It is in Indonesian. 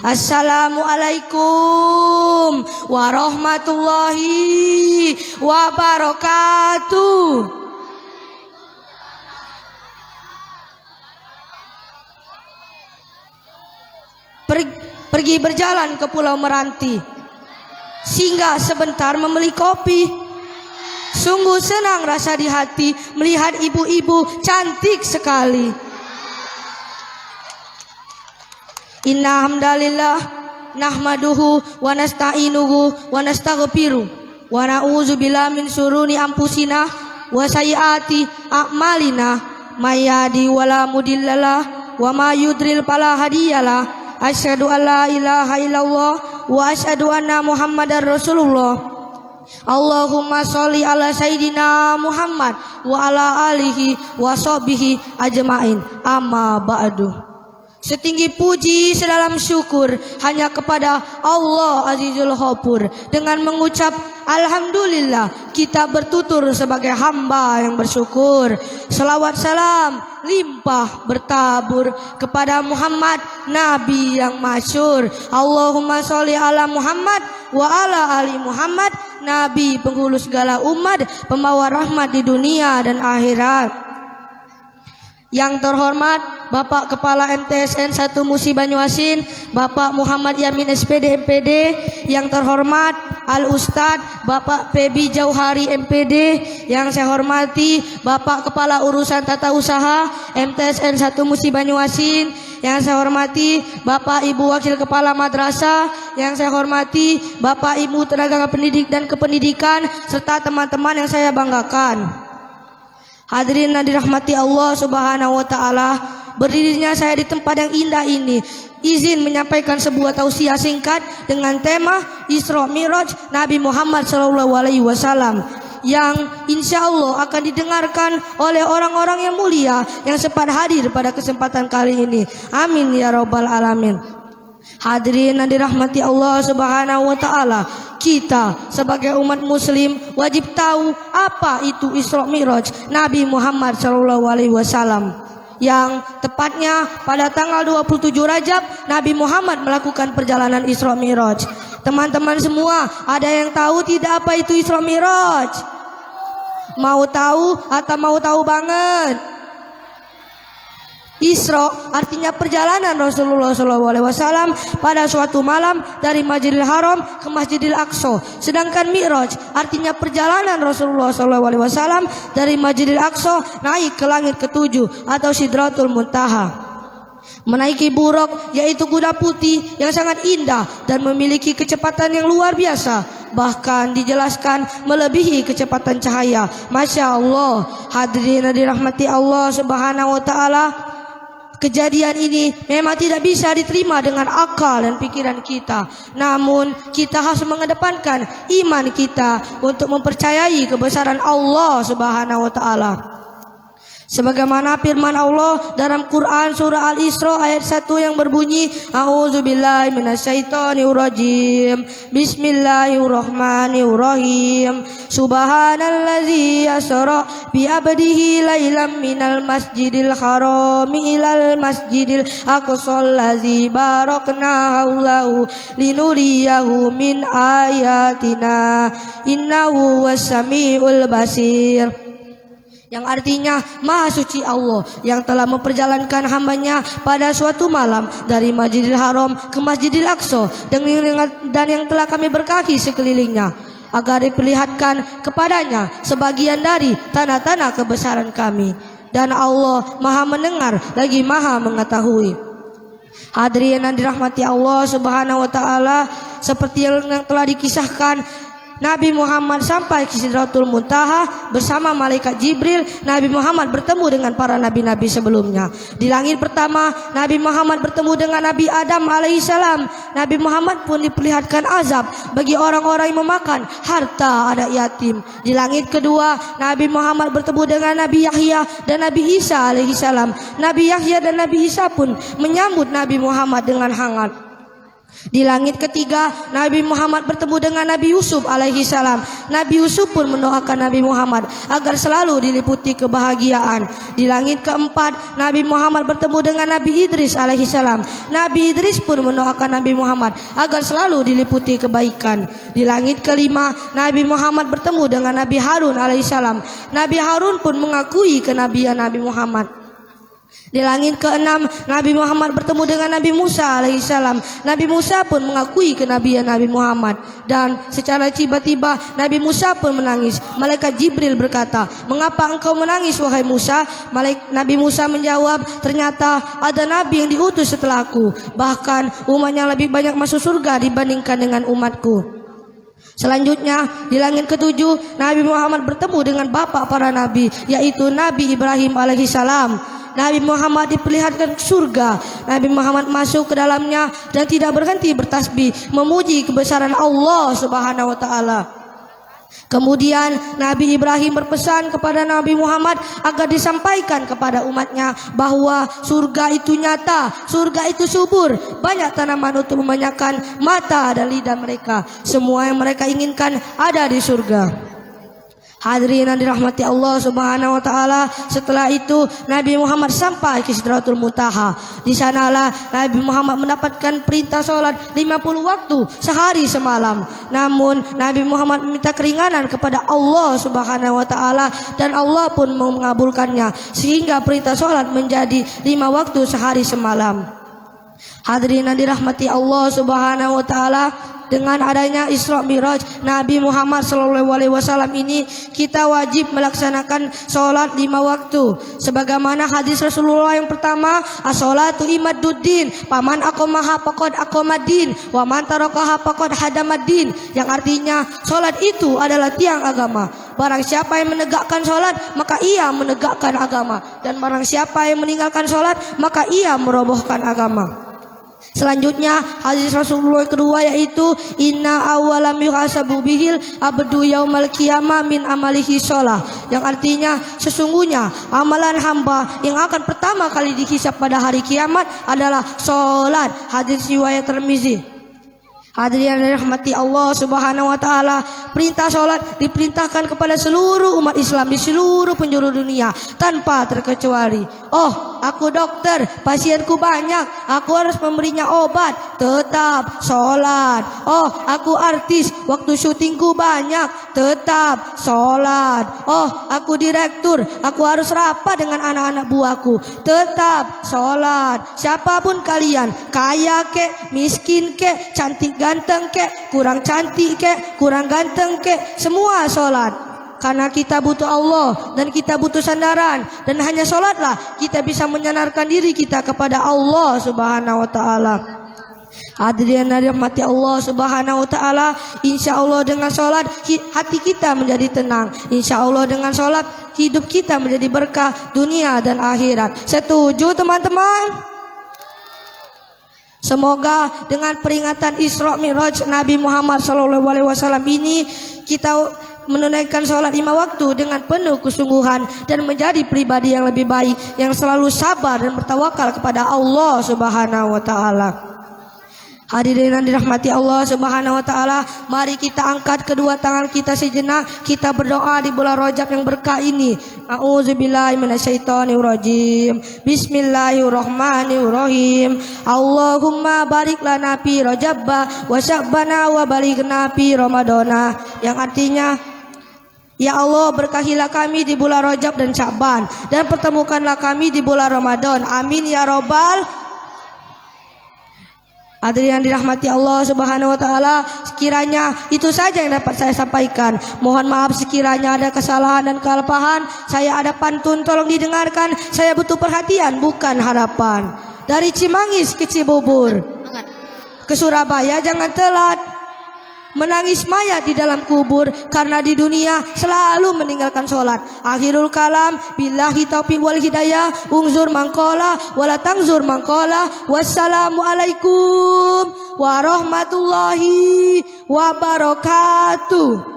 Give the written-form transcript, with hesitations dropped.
Assalamualaikum warahmatullahi wabarakatuh. Pergi berjalan ke Pulau Meranti, singgah sebentar membeli kopi. Sungguh senang rasa di hati melihat ibu-ibu cantik sekali. Inna hamdalillah nahmaduhu wa nasta'inuhu wa nastaghfiruh wa na'udzu billahi min syururi anfusina wa sayyiati a'malina may yahdihillahu fala mudhillalah wa may yudlil fala hadiyalah. Asyhadu an la ilaha illallah wa asyhadu anna muhammadar rasulullah. Allahumma sholli ala sayyidina Muhammad wa ala alihi wa sahbihi ajmain. Amma ba'du. Setinggi puji sedalam syukur hanya kepada Allah Azizul Ghafur. Dengan mengucap alhamdulillah, kita bertutur sebagai hamba yang bersyukur. Salawat salam limpah bertabur kepada Muhammad Nabi yang masyhur. Allahumma sholli ala Muhammad wa ala ali Muhammad, Nabi penghulu segala umat, pembawa rahmat di dunia dan akhirat. Yang terhormat Bapak Kepala MTSN 1 Musi Banyuasin, Bapak Muhammad Yamin SPD MPD. Yang terhormat Al Ustadz Bapak Febi Jauhari MPD. Yang saya hormati Bapak Kepala Urusan Tata Usaha MTSN 1 Musi Banyuasin. Yang saya hormati Bapak Ibu Wakil Kepala Madrasah. Yang saya hormati Bapak Ibu Tenaga Pendidik dan Kependidikan, serta teman-teman yang saya banggakan. Hadirin yang dirahmati Allah Subhanahu wa taala, berdirinya saya di tempat yang indah ini, izin menyampaikan sebuah tausiah singkat dengan tema Isra Mi'raj Nabi Muhammad SAW, yang insya Allah akan didengarkan oleh orang-orang yang mulia yang sempat hadir pada kesempatan kali ini. Amin ya rabbal alamin. Hadirin yang dirahmati Allah Subhanahu wa taala, kita sebagai umat muslim wajib tahu apa itu Isra Mi'raj Nabi Muhammad SAW, yang tepatnya pada tanggal 27 Rajab Nabi Muhammad melakukan perjalanan Isra Mi'raj. Teman-teman semua, ada yang tahu tidak apa itu Isra Mi'raj? Mau tahu atau mau tahu banget? Isra artinya perjalanan Rasulullah SAW pada suatu malam dari Masjidil Haram ke Masjidil Aqsa. Sedangkan Mi'raj artinya perjalanan Rasulullah SAW dari Masjidil Aqsa naik ke langit ketujuh atau Sidratul Muntaha, menaiki buraq, yaitu kuda putih yang sangat indah dan memiliki kecepatan yang luar biasa. Bahkan dijelaskan melebihi kecepatan cahaya. Masya Allah. Hadirin dirahmati Allah Subhanahu wa ta'ala, kejadian ini memang tidak bisa diterima dengan akal dan pikiran kita. Namun kita harus mengedepankan iman kita untuk mempercayai kebesaran Allah Subhanahu wa taala. Sebagaimana firman Allah dalam Quran surah Al-Isra ayat 1 yang berbunyi, A'udzubillahi minasyaitonirrajim. Bismillahirrahmanirrahim. Subhanallazi yasra bi abdihi lailam minal masjidil harami ilal masjidil aqsal ladzi barakna haulahu linuriyahu min ayatina innahu wassamiul basir. Yang artinya Maha Suci Allah yang telah memperjalankan hambanya pada suatu malam dari Masjidil Haram ke Masjidil Aqsa, dan yang telah kami berkaki sekelilingnya, agar diperlihatkan kepadanya sebagian dari tanah-tanah kebesaran kami. Dan Allah Maha mendengar lagi Maha mengetahui. Hadirin yang dirahmati Allah Subhanahu wa taala, seperti yang telah dikisahkan, Nabi Muhammad sampai ke Sidratul Muntaha bersama malaikat Jibril. Nabi Muhammad bertemu dengan para nabi-nabi sebelumnya. Di langit pertama, Nabi Muhammad bertemu dengan Nabi Adam alaihissalam. Nabi Muhammad pun diperlihatkan azab bagi orang-orang yang memakan harta anak yatim. Di langit kedua, Nabi Muhammad bertemu dengan Nabi Yahya dan Nabi Isa alaihissalam. Nabi Yahya dan Nabi Isa pun menyambut Nabi Muhammad dengan hangat. Di langit ketiga, Nabi Muhammad bertemu dengan Nabi Yusuf alaihi salam. Nabi Yusuf pun mendoakan Nabi Muhammad agar selalu diliputi kebahagiaan. Di langit keempat, Nabi Muhammad bertemu dengan Nabi Idris alaihi salam. Nabi Idris pun mendoakan Nabi Muhammad agar selalu diliputi kebaikan. Di langit kelima, Nabi Muhammad bertemu dengan Nabi Harun alaihi salam. Nabi Harun pun mengakui kenabian Nabi Muhammad. Di langit keenam, Nabi Muhammad bertemu dengan Nabi Musa alaihissalam. Nabi Musa pun mengakui kenabian Nabi Muhammad. Dan secara tiba-tiba Nabi Musa pun menangis. Malaikat Jibril berkata, "Mengapa engkau menangis wahai Musa?" Nabi Musa menjawab, "Ternyata ada Nabi yang diutus setelahku. Bahkan umatnya lebih banyak masuk surga dibandingkan dengan umatku." Selanjutnya di langit ketujuh, Nabi Muhammad bertemu dengan bapak para nabi, yaitu Nabi Ibrahim alaihissalam. Nabi Muhammad diperlihatkan surga. Nabi Muhammad masuk ke dalamnya dan tidak berhenti bertasbih memuji kebesaran Allah Subhanahu wa taala. Kemudian Nabi Ibrahim berpesan kepada Nabi Muhammad agar disampaikan kepada umatnya bahwa surga itu nyata, surga itu subur, banyak tanaman untuk memanjakan mata dan lidah mereka. Semua yang mereka inginkan ada di surga. Hadirin yang dirahmati Allah Subhanahu wa taala, setelah itu Nabi Muhammad sampai ke Sidratul Muntaha. Di sanalah Nabi Muhammad mendapatkan perintah salat 50 waktu sehari semalam. Namun Nabi Muhammad meminta keringanan kepada Allah Subhanahu wa taala dan Allah pun mengabulkannya sehingga perintah salat menjadi 5 waktu sehari semalam. Hadirin yang dirahmati Allah Subhanahu wa taala, dengan adanya Isra Mi'raj Nabi Muhammad SAW ini, kita wajib melaksanakan sholat 5 waktu. Sebagaimana hadis Rasulullah yang pertama, as-sholatu imaduddin, paman aqamaha faqad aqamaddin, wa man tarakaha faqad hadamaddin. Yang artinya sholat itu adalah tiang agama. Barang siapa yang menegakkan sholat, maka ia menegakkan agama. Dan barang siapa yang meninggalkan sholat, maka ia merobohkan agama. Selanjutnya hadis Rasulullah kedua, yaitu inna awalam yuhasabu bihil abdu yaumal qiyamah min amalihi sholah. Yang artinya sesungguhnya amalan hamba yang akan pertama kali dihisab pada hari kiamat adalah sholat. Hadis riwayat Tirmizi. Hadirin yang dirahmati Allah Subhanahu wa taala, perintah salat diperintahkan kepada seluruh umat Islam di seluruh penjuru dunia tanpa terkecuali. Oh, aku dokter, pasienku banyak, aku harus memberinya obat, tetap salat. Oh, aku artis, waktu syutingku banyak, tetap salat. Oh, aku direktur, aku harus rapat dengan anak-anak buahku, tetap salat. Siapapun kalian, kaya kek, miskin kek, cantik ganteng kek, kurang cantik kek, kurang ganteng kek, semua sholat. Karena kita butuh Allah dan kita butuh sandaran, dan hanya sholatlah kita bisa menyandarkan diri kita kepada Allah Subhanahu wa taala. Hadirin yang dirahmati Allah Subhanahu wa taala, insya Allah dengan sholat hati kita menjadi tenang. Insya Allah dengan sholat hidup kita menjadi berkah dunia dan akhirat. Setuju teman-teman? Semoga dengan peringatan Isra Mi'raj Nabi Muhammad SAW ini kita menunaikan sholat 5 waktu dengan penuh kesungguhan dan menjadi pribadi yang lebih baik, yang selalu sabar dan bertawakal kepada Allah Subhanahu wa taala. Hadirin yang dirahmati Allah Subhanahu wa taala, mari kita angkat kedua tangan kita sejenak, kita berdoa di bulan Rajab yang berkah ini. A'udzubillahi minasyaitonirrajim. Bismillahirrahmanirrahim. Allahumma barik lana fi Rajabba wa Sya'bana wa balighna fi Ramadana. Yang artinya, ya Allah, berkahilah kami di bulan Rajab dan Sya'ban, dan pertemukanlah kami di bulan Ramadan. Amin ya robbal. Hadirin yang dirahmati Allah Subhanahu wa taala, sekiranya itu saja yang dapat saya sampaikan. Mohon maaf sekiranya ada kesalahan dan kelemahan. Saya ada pantun, tolong didengarkan. Saya butuh perhatian, bukan harapan. Dari Cimangis ke Cibubur, ke Surabaya jangan telat. Menangis mayat di dalam kubur karena di dunia selalu meninggalkan sholat. Akhirul kalam, billahi taufiq wal hidayah, unzur mangkola wala tangzur mangkola. Wassalamualaikum warahmatullahi wabarakatuh.